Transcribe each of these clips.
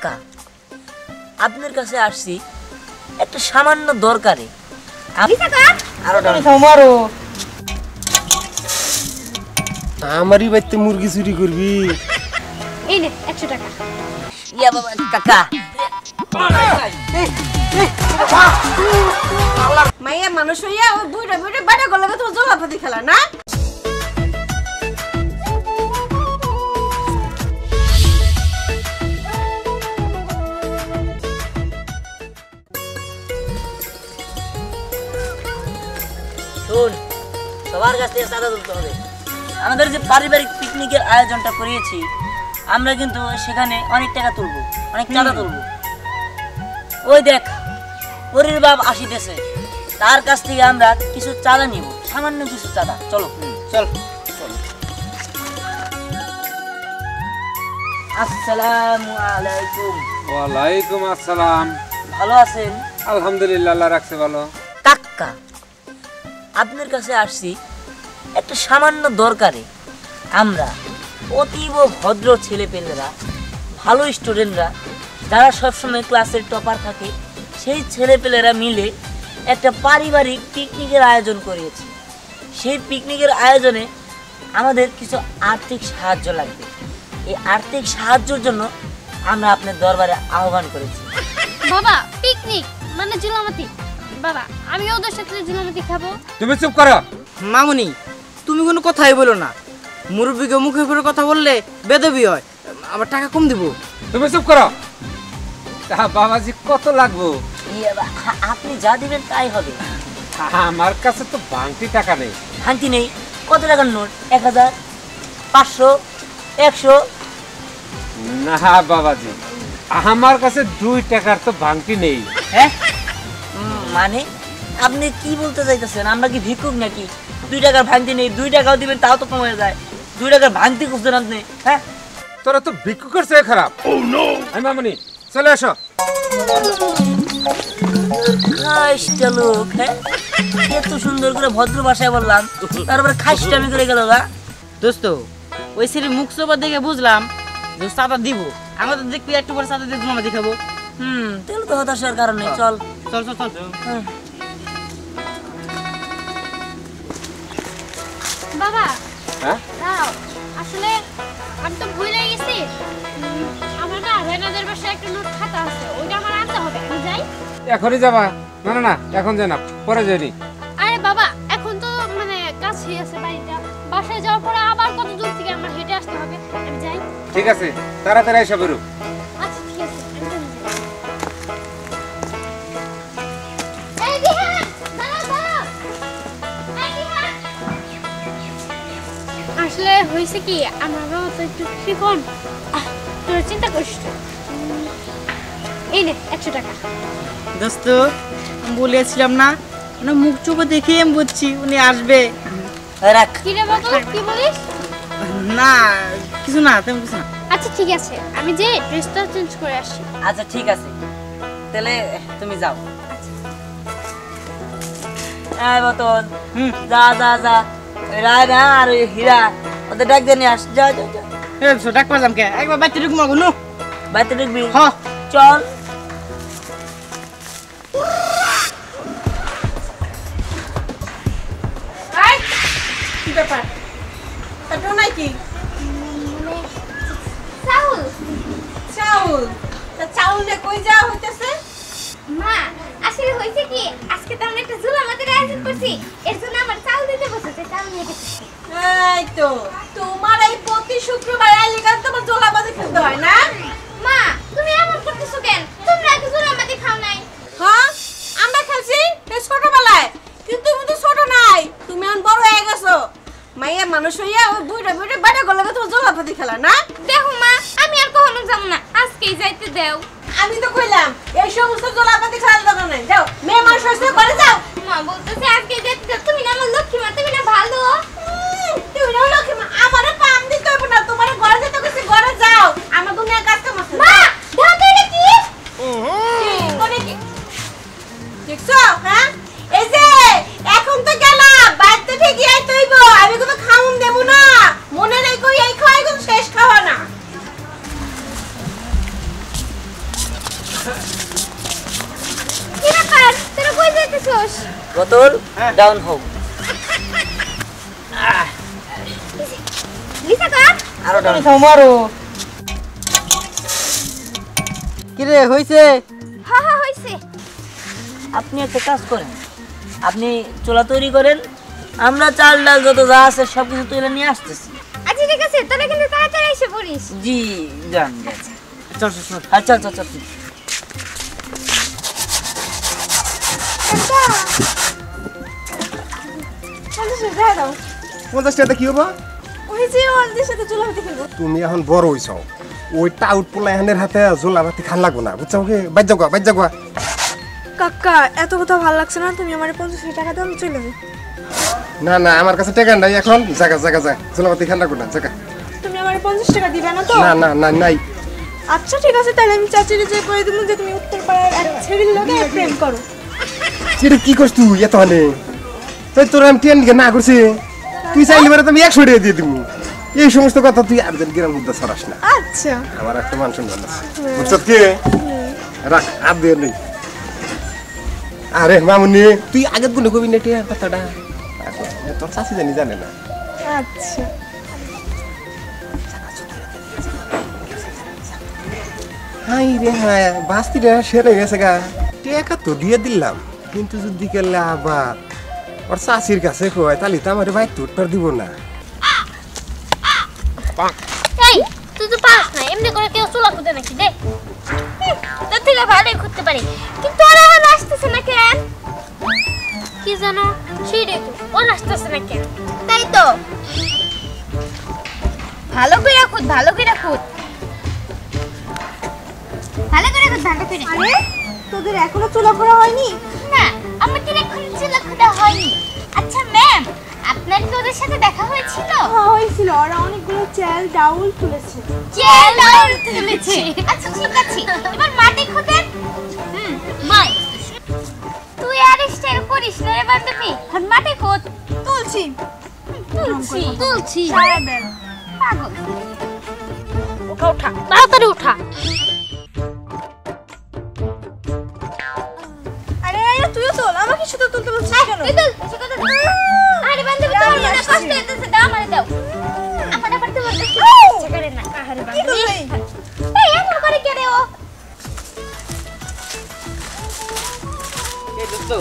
কাকা, আপনার কাছে আসছি একটা সামান্য দরকারে। আমারই বাড়িতে মুরগি চুরি করবি? এই নে 100 টাকা। ইয়া বাবা কাকা, মাইয়া মানুষ হইয়া ওই বুইড়া বুইড়া বাড়া গলা তো জলাপাতি খেলা না। শুন, সবার কাছ থেকে চাঁদা তুলতে হবে। আমাদের যে পারিবারিক পিকনিকের আয়োজনটা করিয়েছি, আমরা কিন্তু সেখানে অনেক টাকা তুলবো, অনেক চাঁদা তুলবো। ওই দেখ পরির বাপ আসিতেছে, তার কাছ থেকে আমরা কিছু চাঁদা নিব, সামান্য কিছু চাঁদা। চলো চল। আসসালামু আলাইকুম। ওয়ালাইকুম আসসালাম। ভালো আছেন? আলহামদুলিল্লাহ, আল্লাহ রাখছে ভালো। কাকা, আপনার কাছে আসছি একটা সামান্য দরকারে। আমরা অতীব ভদ্র ছেলেপেলেরা, ভালো স্টুডেন্টরা, যারা সবসময় ক্লাসের টপার থাকে, সেই ছেলেপেলেরা মিলে একটা পারিবারিক পিকনিকের আয়োজন করিয়েছি। সেই পিকনিকের আয়োজনে আমাদের কিছু আর্থিক সাহায্য লাগবে। এই আর্থিক সাহায্যের জন্য আমরা আপনার দরবারে আহ্বান করেছি। বাবা, পিকনিক মানে জুলামাতি। বাবা, আমি ওদের সাথে জুলামাতি খাবো। তুমি চুপ করো। মামুনি, তুমি কোনো কথাই বলো না। মুরব্বীকে মুখে করে কথা বললে বেদবি হয়, আবার টাকা কম দিব। তুমি চুপ করো। বাবাজি কত লাগবো? আপনি যা দিবেন তাই হবে। আমার কাছে তো ভাঙতি টাকা নেই। ভাঙতি নেই? কত টাকার নোট? 1000, 500, 100? না বাবাজি, আমার কাছে 2 টাকার তো ভাঙতি নেই। হ্যাঁ, মানে আপনি কি বলতে চাইতেছেন? আমরা কি ভিক্ষুক নাকি? 2 টাকার ভাঙতি নেই, 2 টাকাও দিবেন তাও তো কমে যায়। 2 টাকার ভাঙতি খুঁজছেন আপনি? হ্যাঁ, তোরা তো ভিক্ষুকের চেয়ে খারাপ। আমি মামুনি, চলে আসো। খাইস্টা লোক, হ্যাঁ, এত সুন্দর করে ভদ্র ভাষায় বললাম, তারপরে খাইস্টামি করে গেল গা। দোস্ত, ওই ছেলে মুখ চোপা দেখে বুঝলাম যে চাঁদা দিব। আমাদের দেখবি একটু পরে চাঁদা দিয়ে জমা দেখাবো। তাহলে তো হতাশার কারণ নেই। চল চল চল চল। বাবা, হ্যাঁ, দাও। আসলে আমি তো ভুলে গেছি। আমার না রেনাদের বাসায় একটা নোট খাতা আছে, ওইটা আমার আনতে হবে। আমি যাই? এখনই যাবা? না না না, এখন যাই না, পরে যাইনি। আরে বাবা, এখন তো মানে কাছেই আছে বাড়িটা। বাসায় যাওয়ার পরে আবার কত দূর থেকে আমার হেঁটে আসতে হবে। আমি যাই? ঠিক আছে, তাড়াতাড়ি এসে বেরো। আচ্ছা ঠিক আছে, আমি চলে যাই। এই বিহান, দাঁড়াও দাঁড়াও। এই বিহান। আসলে হয়েছে কি, আমার বাবা তো একটু কৃপণ। তোর চিন্তা করিস না। এই নে 100 টাকা। দোস্ত, আমি বলেছিলাম না, মানে মুখ চোপা দেখে আমি বুঝছি উনি আসবে। রাখ। কি রে বাবা, কি বলিস? না কিছু না, তেমন কিছু না। আচ্ছা ঠিক আছে, আমি যে ড্রেসটা চেঞ্জ করে আসি। আচ্ছা ঠিক আছে, তাহলে তুমি যাও। এই বোতল, যা যা যা, রায় না আর ওই হীরা ওদের ডাক দিয়ে নিয়ে আস। যা যা যা। ডাক পারলাম কে? একবার বাচ্চা ঢুকবো কোনো বাড়িতে ঢুকবি? হ্যাঁ চল। কি ব্যাপার? এটা নাকি চাউল? চাউল? তা চাউল নে কই যাওয়া হইতেছে? মা, আসলে হইছে কি, আজকে তো আমরা একটা জুলামাতির আয়োজন করছি, এর জন্য আমার চাউল দিতে বসেছে, চাউল নিয়ে গেছি। এই তো তোমার এই প্রতি শুক্রবার আইলে কাল তোমার জলাবাজি খেতে হয় না? মা, তুমি এমন করতেছো কেন? তোমরা কি জুলামাতি খাও নাই? হ্যাঁ, আমরা খেলছি এই ছোটবেলায়, কিন্তু তুমি তো ছোট নাই, তুমি এখন বড় হয়ে গেছো। মাইয়া মানুষ হইয়া ওই বুইড়া বুইড়া বাড়া গলা তোমার জলাপাতি খেলা না? দেখো মা, আমি আর কখনো যাব না, আজকেই যাইতে দাও। আমি তো কইলাম এই সমস্ত জলাপাতি খেলার দরকার নাই, যাও মেয়ে মানুষ হইছে ঘরে যাও। মা বলতেছে আজকেই যাইতে দাও, তুমি না আমার লক্ষ্মী মা, তুমি না ভালো। তুমি না লক্ষ্মী মা, আমারে পাম দিতে হইব না, তোমার ঘরে যেতে কইছি, ঘরে যাও, আমার দুনিয়া কাজ কাম আছে। মা, দাও তো এটা কি? কোনে কি দেখছো? হ্যাঁ, এই যে এখন তো গেলা, বাইতে ঠিকই আইতে হইব, আমি কোনো খাউন দেব না, মনে রেখো এই খাওয়াই কোনো শেষ খাওয়া না। কি ব্যাপার তোরা কই যাইতেছস? বোতল ডাউন হোক। লিসা কর। আরো ডাউন। মারো কি রে হইছে? হ্যাঁ হ্যাঁ হইছে। আপনি একটা কাজ করেন, আপনি চুলা তৈরি করেন, আমরা চাল ডাল যত যা আছে সব কিছু তুলে নিয়ে আসতেছি। আচ্ছা ঠিক আছে, তোরা কিন্তু তাড়াতাড়ি এসে পড়িস। জি যান যান। চল চল চল। আচ্ছা আচ্ছা আচ্ছা দাও 50 টাকা কি হবো? ওই যে ওদের সাথে চুলাতে খেলবো। তুমি এখন বড় হইছো, ওই টাউট পোলা এখানের হাতে জোলা বাতি খান লাগবো না, বুঝছো? কি বাইর যাগা। কাকা এত কথা ভালো লাগছে না, তুমি আমার 50 টাকা দাও, আমি চলে যাই। না না, আমার কাছে টাকা নাই এখন, জাগা জোলা বাতি খান লাগবো না, জাগা। তুমি আমার 50 টাকা দিবে না তো? না না না নাই। আচ্ছা ঠিক আছে, তাহলে আমি চাচিরে যে কই দিমু যে তুমি উত্তরপাড়ার এক ছেলের লগে প্রেম করো। সেটা কি করছ তুই এত হানে? তাই তোর আমি টেন না করছি, তুই চাইলে পারে তুমি 100 টাকা দিয়ে দিবি। এই সমস্ত কথা তুই আর গ্রাম মধ্যে ছড়াস না, আচ্ছা আমার একটা মান সম্মান আছে, বুঝছো? কি রাখ আর দিয়ে নেই। আরে মামুনি, তুই আগে গুনে কবি না টিয়া কথাটা, তোর চাচি জানে না। আচ্ছা হাই রে হাই, বাস্তিটা সেরে গেছে গা, টাকা তো দিয়ে দিলাম, কিন্তু যদি গেলে আবার ওর চাষির কাছে কয় তাহলে তো আমার ভাই তোর দিব না। এই তুই তো পাস না, এমনি করে কেউ চুলা খুঁজে নাকি দে। তোর থেকে ভালোই খুঁজতে পারি, কিন্তু ওরা এখন আসতেছে না কেন? কি জানো সেটাই তো, ওরা আসতেছে না কেন? তাই তো, ভালো করে খুঁজ, ভালো করে খুঁজ, ভালো করে খুঁজ, ভালো করে। আরে তোদের এখনো চুলা খোলা হয়নি? না, আমাদের এখন চুলা খোলা হয়নি। আচ্ছা ম্যাম, আপনার কি ওদের সাথে দেখা হয়েছিল? হ্যাঁ হয়েছিল, ওরা অনেকগুলো চাল ডাউল তুলেছে। চাল ডাউল তুলেছে। আচ্ছা ঠিক আছে, এবার মাটি খুঁজেন। বাই। তুই আর স্টাইল করিস না রে বান্ধবী, আর মাটি খোঁজ। তুলছি তুলছি সারা বেল। পাগল। উঠা তাড়াতাড়ি উঠা। আরে তুইও তোল, আমাকে শুধু তুলতে বলছিস কেন? আরে বান্ধবী, তোর মনে কষ্ট হইতেছে, দাও আমারে দাও। আমার আবার তো বলতে কি ইচ্ছা করে না। আরে কি বান্ধবী, করলি? এই এমন করে কে রে ও? এই দোস্ত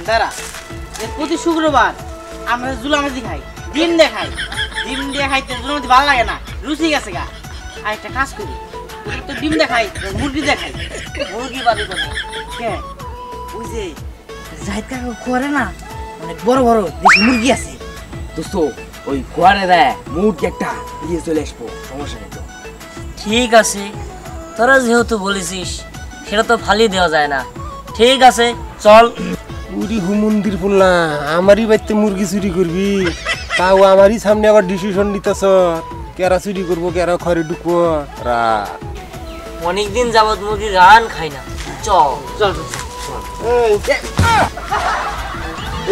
দাঁড়া, এর প্রতি শুক্রবার আমরা জুলামাতি খাই, ডিম দিয়ে খাই। ডিম দিয়ে খাইতে জুলামাতি ভালো লাগে না, রুচি গেছে গা। আর একটা কাজ করি, তো ডিম দিয়ে খাই, মুরগি দিয়ে খাই। মুরগি বাদি করে কে? ওই যে জাহিদ কাকা করে না, অনেক বড় বড় দেশি মুরগি আছে। দোস্ত ওই ঘরে দেয় মুরগি একটা দিয়ে চলে আসবো, সমস্যা নেই তো। ঠিক আছে, তোরা যেহেতু বলেছিস সেটা তো ফালিয়ে দেওয়া যায় না। ঠিক আছে চল। উরি হুমন্দির বললা, আমারই বাড়িতে মুরগি চুরি করবি, তাও আমারই সামনে আবার ডিসিশন নিতেছ, কেরা চুরি করবো কেরা ঘরে ঢুকবো। রা অনেকদিন যাবত মুরগির রান খাই না, চল চল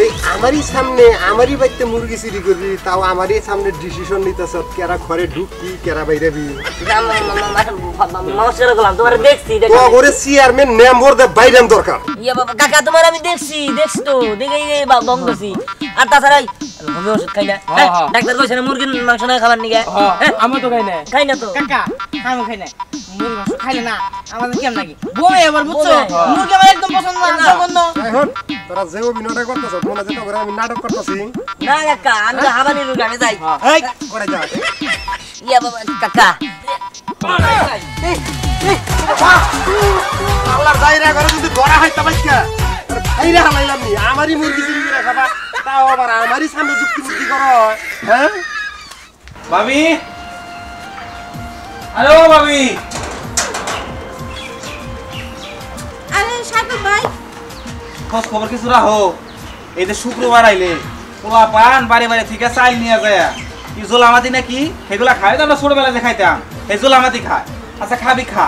এই আমারই সামনে আমারই বাড়িতে মুরগি চুরি করবি, তাও আমারই সামনে ডিসিশন নিতেছ, কেরা ঘরে ঢুকবি কেরা বাইরাবি। নমস্কার করলাম, তোমার দেখছি তো করে চেয়ারম্যান মেম্বার দে বাইরাম দরকার। ইয়া বাবা কাকা, তোমার আমি দেখছি তো দেখে বন্ধছি। আর তাছাড়া হোমিও ওষুধ খাই না, হ্যাঁ, হ্যাঁ। ডাক্তার কইছে না মুরগির মাংস না খাবার নিগে। আমি তো খাই না। খাই না তো কাকা, আমি খাই না মুরগি মাংস, খাইলে না আমাদের কেমন লাগে, বমি আবার বুঝছো? বমি। মুরগি আমার একদম পছন্দ না, জঘন্য। এখন তোরা যে অভিনয়টা করতেছ, মনে যেটা করে আমি নাটক করতেছি, না কাকা, আমি তো হাবানি রোগ, আমি যাই। এই করে যা। ইয়া বাবা কাকা, আল্লাহর দায়রা করে যদি ধরা হয় তবে কি? আর খাইরা হালাইলাম নি, আমারই মুরগি চুরি করে খাবা, তাও আবার আমারই সামনে যুক্তি বুদ্ধি করো, হ্যাঁ? ভাবি, হ্যালো ভাবি। আরে সাগর ভাই, খোঁজ খবর কিছু রাখো। এই যে শুক্রবার আইলে পোলা পান বাড়ি বাড়ি থেকে চাল নিয়ে যায়, কি জোলামাতি নাকি সেগুলা খায়, তো আমরা ছোটবেলায় যে খাইতাম এই জোলামাতি খায়। আচ্ছা খাবি খা,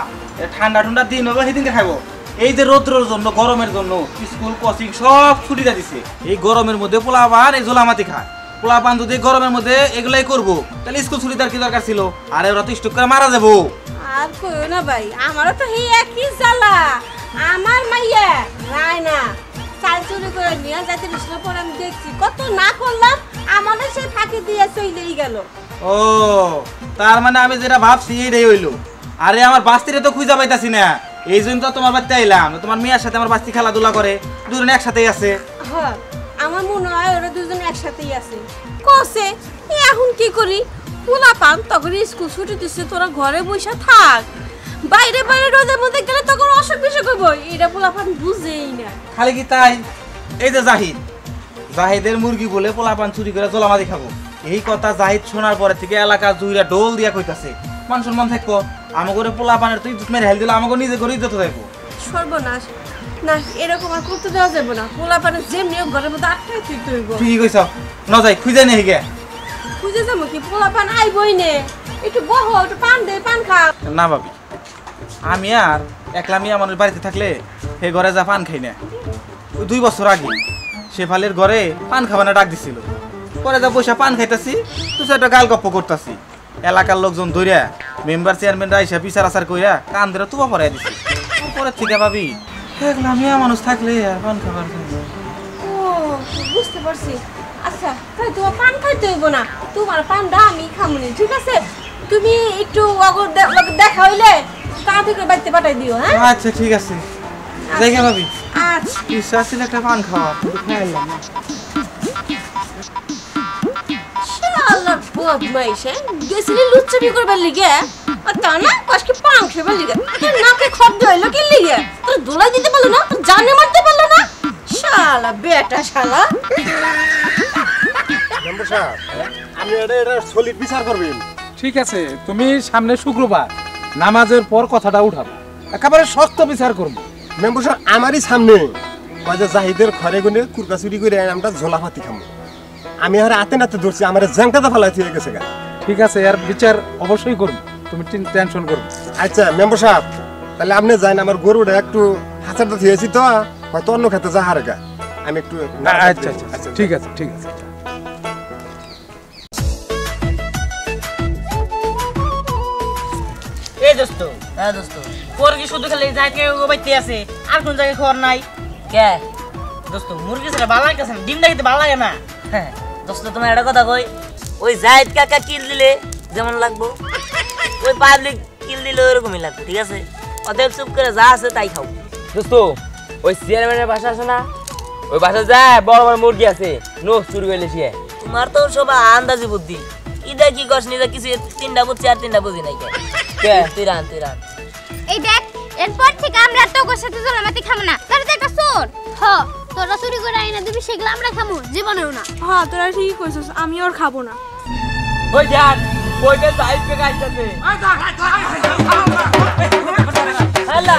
ঠান্ডা ঠান্ডা দিন হলো সেদিনকে খাবো। এই যে রৌদ্রের জন্য গরমের জন্য স্কুল কোচিং সব ছুটিটা দিছে, এই গরমের মধ্যে পোলা পান এই জোলামাতি খায়। পোলা পান যদি গরমের মধ্যে এগুলাই করবো, তাহলে স্কুল ছুটি তার কি দরকার ছিল? আরে ওরা তো স্টক করে মারা যাবো। আর কইও না ভাই, আমারও তো এই একই জ্বালা। আমার মাইয়া রায়না চাল চুরি করে নিয়ে যাইতে দিছিল, পরে আমি দেখছি কত না করলাম, আমাদের সেই ফাঁকি দিয়ে চলেই গেল। ও তার মানে আমি যেটা ভাবছি এইটাই হইলো। আরে আমার বাস্তিরে তো খুঁজা পাইতাছি না, এই জন্য তো তোমার বাড়িতে আইলাম। তোমার মেয়ের সাথে আমার বাস্তি খেলাধুলা করে, দুজন একসাথেই আছে। হ্যাঁ, আমার মনে হয় ওরা দুজন একসাথেই আছে। কসে এখন কি করি, পোলা পান তখন স্কুল ছুটি দিচ্ছে, তোরা ঘরে বসে থাক, বাইরে বাইরে রোদের মধ্যে গেলে তখন অসুখ বিসুখ হইব, এটা পোলা পান বুঝেই না। খালি কি তাই, এই যে জাহিদের মুরগি বলে পোলাপান চুরি করে জলামাদি খাবো, এই কথা জাহিদ শোনার পরে থেকে এলাকা জুইরা ডোল দিয়া কইতাছে। মান সম্মান থাকবো, আমাকে পোলাপানের তুই মেরে হেল দিলে আমাকে নিজে করে ইজ্জত থাকবো। সর্বনাশ, না এরকম আর করতে দেওয়া যাবে না। পোলা পানের যে নিয়ম ঘরের মধ্যে আটকাই তুই হইব। তুই কইছ ন যাই খুঁজে নেই গে, খুঁজে যাবো কি, পোলা পান আইবই নে, একটু বহ, একটু পান দে, পান খা। না ভাবি, আমি আর একলা মিয়া মানুষ বাড়িতে থাকলে সে ঘরে যা পান খাই না। ওই 2 বছর আগে শেফালের ঘরে পান খাবানা ডাক দিছিল, পরে যা পয়সা পান খাইতাছি, তুই একটা গাল গপ্প করতাছি, এলাকার লোকজন ধরিয়া মেম্বার চেয়ারম্যানরা আইসা বিচার আচার কইরা কান ধরে তুবা পরাই দিছি। পরে থেকে ভাবি একলা মিয়া মানুষ থাকলে আর পান খাবার ও বুঝতে পারছি। আচ্ছা তাই তোমার পান খাইতে হইব না, তোমার পানটা আমি খামুনি, ঠিক আছে? তুমি একটু দেখা হইলে তাড়াতাড়ি করে বাড়িতে পাঠাই দিও। হ্যাঁ আচ্ছা ঠিক আছে, দেখে ভাবি আচ্ছা। ইচ্ছা ছিল একটা পান খাওয়া, খাইলাম না। শালার বদমাইশ, গেছিলি লুচ্চামি করবার লিগে, আর তা না আজকে পান খাবার লিগে, তোর নাকে খদ্দ হইলো কি লিগে? তোর দোলাই দিতে পারলো না, তোর জানে মারতে পারলো না, শালা বেটা শালা। মেম্বার সাহেব, আমি এটা সলিড বিচার করবেন। ঠিক আছে, তুমি সামনে শুক্রবার নামাজের পর কথাটা উঠাবো, একেবারে শক্ত বিচার করবো। মেম্বার সাহেব আমারই সামনে কয় যে জাহিদের ঘরে গুনে কুরকা চুরি করে আমরা ঝোলা ভাতি খামো, আমি আর হাতে নাতে ধরছি, আমার জ্যাংটাতে ফেলাই হয়ে গেছে গা। ঠিক আছে, এর বিচার অবশ্যই করবো, তুমি টেনশন করবো। আচ্ছা মেম্বার সাহেব, তাহলে আপনি যান, আমার গরুটা একটু হাঁচারটা থিয়েছি তো, হয়তো অন্য খেতে যা হারে গা, আমি একটু আচ্ছা আচ্ছা ঠিক আছে ঠিক আছে। এই দোস্ত, হ্যাঁ দোস্ত। তোর কি শুধু খালি যাইতে বাইতে আছে, আর কোন জায়গায় খবর নাই? কে দোস্ত মুরগি ছাড়া ভালো লাগতেছে না, ডিম দেখতে ভালো লাগে না। হ্যাঁ দোস্ত, তোমার একটা কথা কই, ওই জাহিদ কাকা কিল দিলে যেমন লাগবো, ওই পাবলিক কিল দিলে ওরকমই লাগবে, ঠিক আছে? অতএব চুপ করে যা আছে তাই খাও। দোস্ত ওই চেয়ারম্যানের বাসা আছে না, ওই বাসা যায় বড় বড় মুরগি আছে, নো চুরি করলে সে। তোমার তো সব আন্দাজি বুদ্ধি, ইদা কি কস নিজে কিছু 3টা বুঝছি আর 3টা বুঝি নাই। কে তুই রান এই দেখ, এরপর থেকে আমরা তোর সাথে জলামাতি খাবো না, তোরা তো একটা চোর। হ, তোরা চুরি করে আইনা দিবি, সেগুলো আমরা খাবো জীবনেও না। হ্যাঁ তোরা ঠিক কইছিস, আমি ওর খাবো না। ওই যান ওইটা সাইড থেকে আসতেছে। হ্যালো